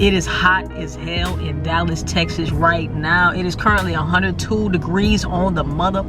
It is hot as hell in Dallas, Texas right now. It is currently 102 degrees on the mother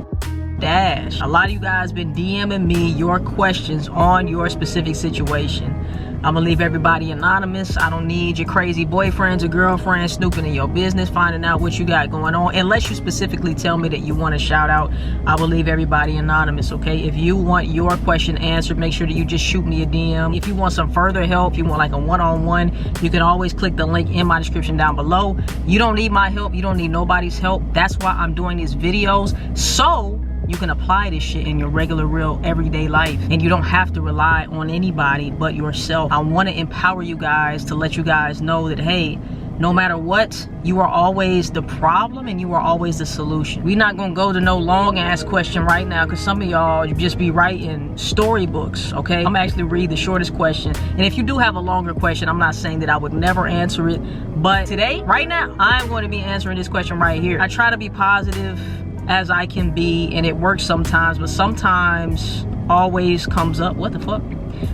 dash. A lot of you guys been DMing me your questions on your specific situation. I'm gonna leave everybody anonymous. I don't need your crazy boyfriends or girlfriends snooping in your business, finding out what you got going on. Unless you specifically tell me that you want a shout out, I will leave everybody anonymous, okay? If you want your question answered, make sure that you just shoot me a DM. If you want some further help, you want like a one-on-one, you can always click the link in my description down below. You don't need my help. You don't need nobody's help. That's why I'm doing these videos, so you can apply this shit in your regular, real, everyday life. And you don't have to rely on anybody but yourself. I want to empower you guys to let you guys know that, hey, no matter what, you are always the problem and you are always the solution. We're not going to go to no long ass question right now, because some of y'all just be writing storybooks, okay? I'm actually read the shortest question. And if you do have a longer question, I'm not saying that I would never answer it. But today, right now, I'm going to be answering this question right here. I try to be positive as I can be, and it works sometimes, but sometimes always comes up. What the fuck?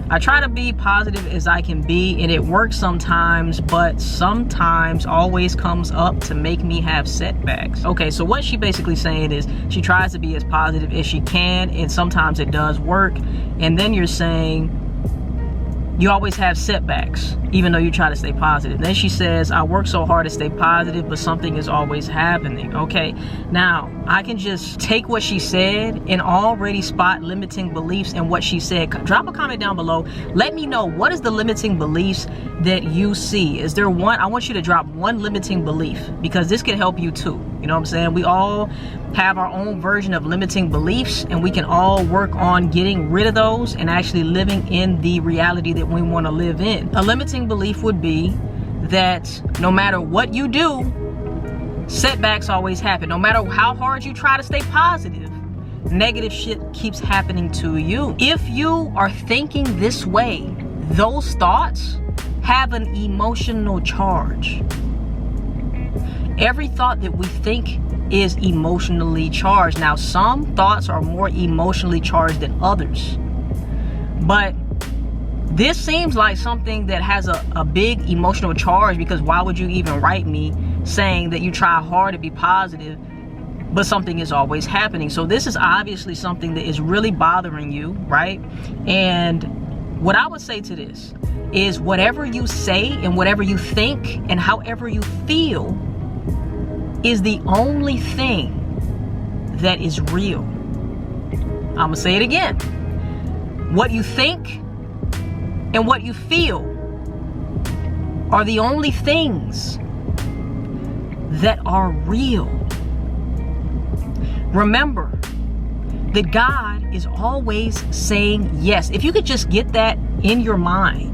I try to be positive as I can be, and it works sometimes, but sometimes always comes up to make me have setbacks. Okay, so what she basically saying is she tries to be as positive as she can, and sometimes it does work. And then you're saying you always have setbacks, even though you try to stay positive. Then she says, I work so hard to stay positive, but something is always happening. Okay, now I can just take what she said and already spot limiting beliefs in what she said. Drop a comment down below. Let me know, what is the limiting beliefs that you see? Is there one? I want you to drop one limiting belief, because this can help you too. You know what I'm saying? We all have our own version of limiting beliefs, and we can all work on getting rid of those and actually living in the reality that we want to live in. A limiting belief would be that no matter what you do, setbacks always happen. No matter how hard you try to stay positive, negative shit keeps happening to you. If you are thinking this way, those thoughts have an emotional charge. Every thought that we think is emotionally charged. Now, some thoughts are more emotionally charged than others, but this seems like something that has a big emotional charge, because why would you even write me saying that you try hard to be positive, but something is always happening? So this is obviously something that is really bothering you, right? And what I would say to this is, whatever you say and whatever you think and however you feel is the only thing that is real. I'm gonna say it again. What you think and what you feel are the only things that are real. Remember that God is always saying yes. If you could just get that in your mind,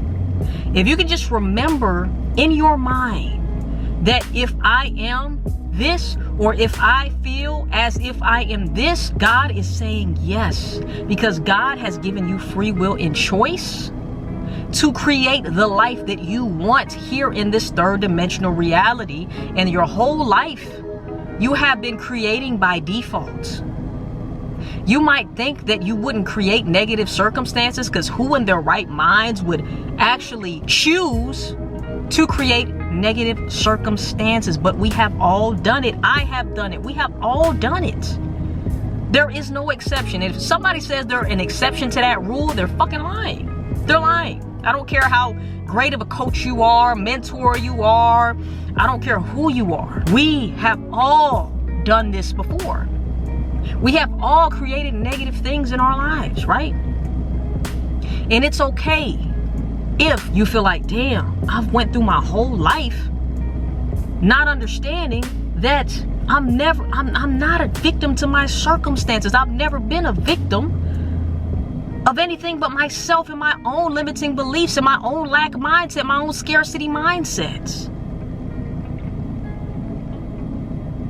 if you could just remember in your mind that if I am this, or if I feel as if I am this, God is saying yes, because God has given you free will and choice to create the life that you want here in this third dimensional reality. And your whole life you have been creating by default. You might think that you wouldn't create negative circumstances, because who in their right minds would actually choose to create negative circumstances? But we have all done it. I have done it. We have all done it. There is no exception. If somebody says they're an exception to that rule, they're fucking lying. They're lying. I don't care how great of a coach you are, mentor you are. I don't care who you are. We have all done this before. We have all created negative things in our lives, right? And it's okay if you feel like, damn, I've went through my whole life not understanding that I'm not a victim to my circumstances. I've never been a victim of anything but myself and my own limiting beliefs and my own lack mindset, my own scarcity mindsets.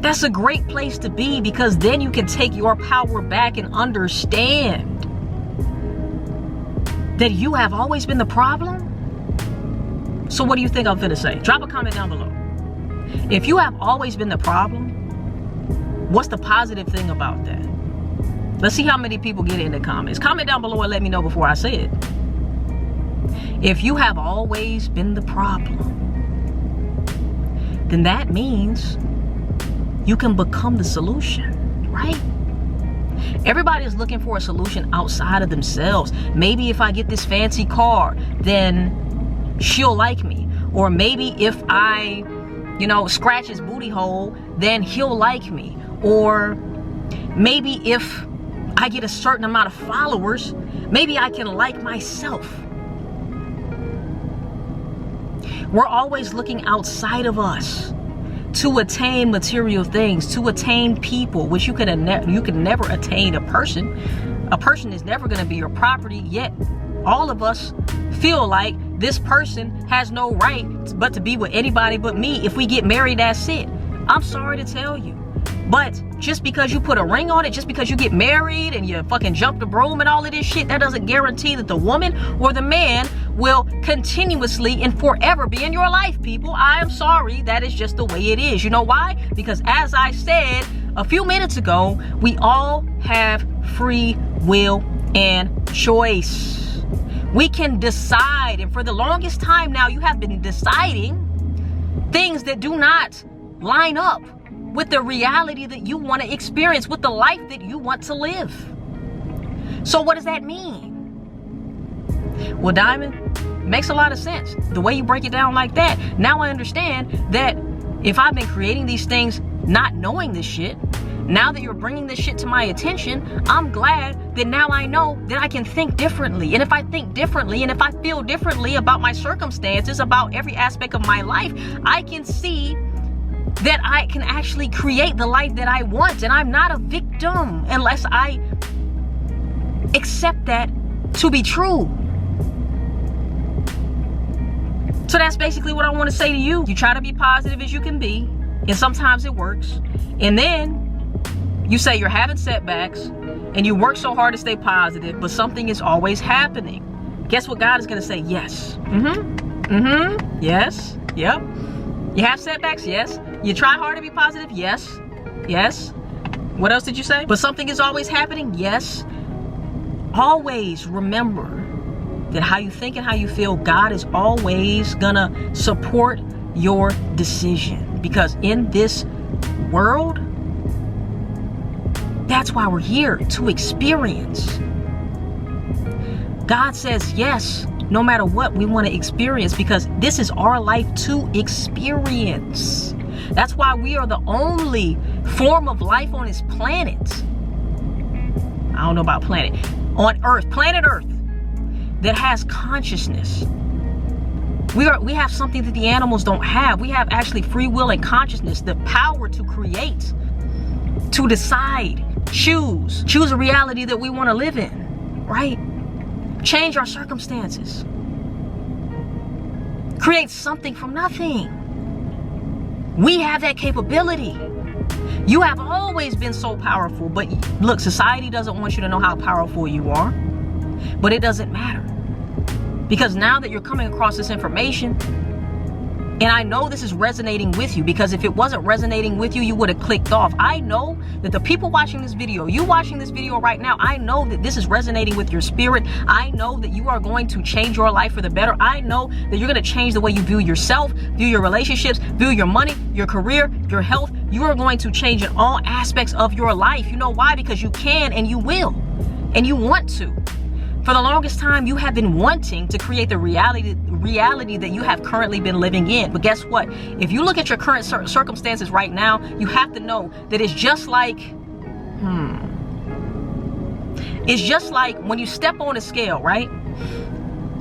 That's a great place to be, because then you can take your power back and understand that you have always been the problem. So what do you think I'm finna say? Drop a comment down below. If you have always been the problem, what's the positive thing about that? Let's see how many people get in the comments. Comment down below and let me know before I say it. If you have always been the problem, then that means you can become the solution, right? Everybody is looking for a solution outside of themselves. Maybe if I get this fancy car, then she'll like me. Or maybe if I, scratch his booty hole, then he'll like me. Or maybe if I get a certain amount of followers, maybe I can like myself. We're always looking outside of us to attain material things, to attain people, which you can never attain a person. A person is never going to be your property, yet all of us feel like this person has no right but to be with anybody but me. If we get married, that's it. I'm sorry to tell you. But just because you put a ring on it, just because you get married and you fucking jump the broom and all of this shit, that doesn't guarantee that the woman or the man will continuously and forever be in your life, people. I am sorry. That is just the way it is. You know why? Because as I said a few minutes ago, we all have free will and choice. We can decide. And for the longest time now, you have been deciding things that do not line up with the reality that you want to experience, with the life that you want to live. So what does that mean? Well, Diamond, makes a lot of sense. The way you break it down like that, now I understand that if I've been creating these things not knowing this shit, now that you're bringing this shit to my attention, I'm glad that now I know that I can think differently. And if I think differently, and if I feel differently about my circumstances, about every aspect of my life, I can see that I can actually create the life that I want. And I'm not a victim unless I accept that to be true. So that's basically what I want to say to you. You try to be positive as you can be, and sometimes it works. And then you say you're having setbacks, and you work so hard to stay positive, but something is always happening. Guess what God is going to say? Yes. Yes. Yep. You have setbacks? Yes. You try hard to be positive? Yes. Yes. What else did you say? But something is always happening? Yes. Always remember that how you think and how you feel, God is always gonna support your decision. Because in this world, that's why we're here, to experience. God says yes, no matter what we want to experience, because this is our life to experience. That's why we are the only form of life on this planet. I don't know about planet. On Earth, planet Earth, that has consciousness. We have something that the animals don't have. We have actually free will and consciousness, the power to create, to decide, choose a reality that we want to live in, right? Change our circumstances. Create something from nothing. We have that capability. You have always been so powerful, but look, society doesn't want you to know how powerful you are, but it doesn't matter. Because now that you're coming across this information, and I know this is resonating with you, because if it wasn't resonating with you, you would have clicked off. I know that the people watching this video, you watching this video right now, I know that this is resonating with your spirit. I know that you are going to change your life for the better. I know that you're going to change the way you view yourself, view your relationships, view your money, your career, your health. You are going to change in all aspects of your life. You know why? Because you can and you will, and you want to. For the longest time, you have been wanting to create the reality that you have currently been living in. But guess what? If you look at your current circumstances right now, you have to know that it's just like, it's just like when you step on a scale, right?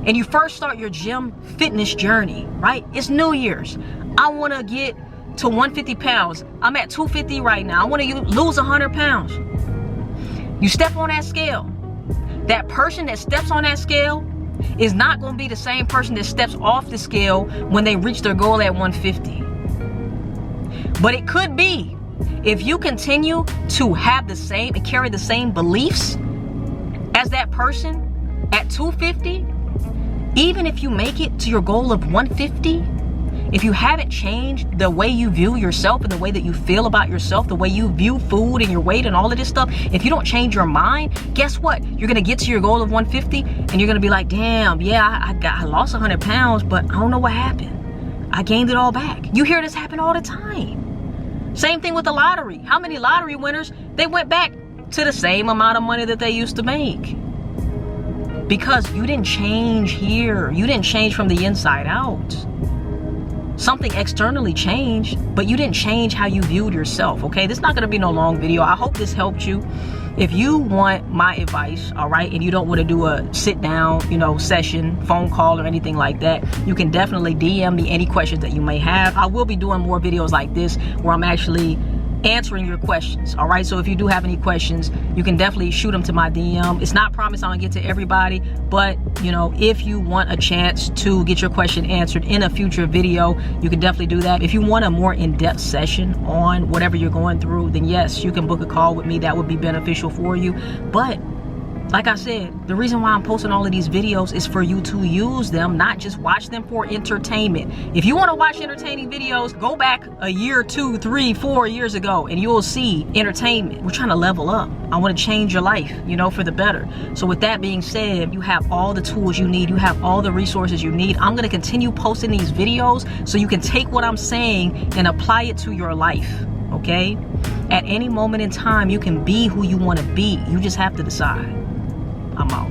And you first start your gym fitness journey, right? It's New Year's. I want to get to 150 pounds. I'm at 250 right now. I want to lose 100 pounds. You step on that scale. That person that steps on that scale is not going to be the same person that steps off the scale when they reach their goal at 150. But it could be, if you continue to have the same and carry the same beliefs as that person at 250, even if you make it to your goal of 150, if you haven't changed the way you view yourself and the way that you feel about yourself, the way you view food and your weight and all of this stuff, if you don't change your mind, guess what? You're going to get to your goal of 150 and you're going to be like, damn, yeah, I lost 100 pounds, but I don't know what happened. I gained it all back. You hear this happen all the time. Same thing with the lottery. How many lottery winners, they went back to the same amount of money that they used to make? Because you didn't change here. You didn't change from the inside out. Something externally changed, but you didn't change how you viewed yourself, okay? This is not gonna be no long video. I hope this helped you. If you want my advice, all right, and you don't want to do a sit down, session, phone call or anything like that, you can definitely DM me any questions that you may have. I will be doing more videos like this where I'm actually answering your questions, all right? So if you do have any questions, you can definitely shoot them to my DM. It's not promised I'm gonna get to everybody, but if you want a chance to get your question answered in a future video, you can definitely do that. If you want a more in-depth session on whatever you're going through, then yes, you can book a call with me. That would be beneficial for you. But like I said, the reason why I'm posting all of these videos is for you to use them, not just watch them for entertainment. If you want to watch entertaining videos, go back a year, 2, 3, 4 years ago, and you'll see entertainment. We're trying to level up. I want to change your life, for the better. So with that being said, you have all the tools you need. You have all the resources you need. I'm going to continue posting these videos so you can take what I'm saying and apply it to your life, okay? At any moment in time, you can be who you want to be. You just have to decide. I'm out.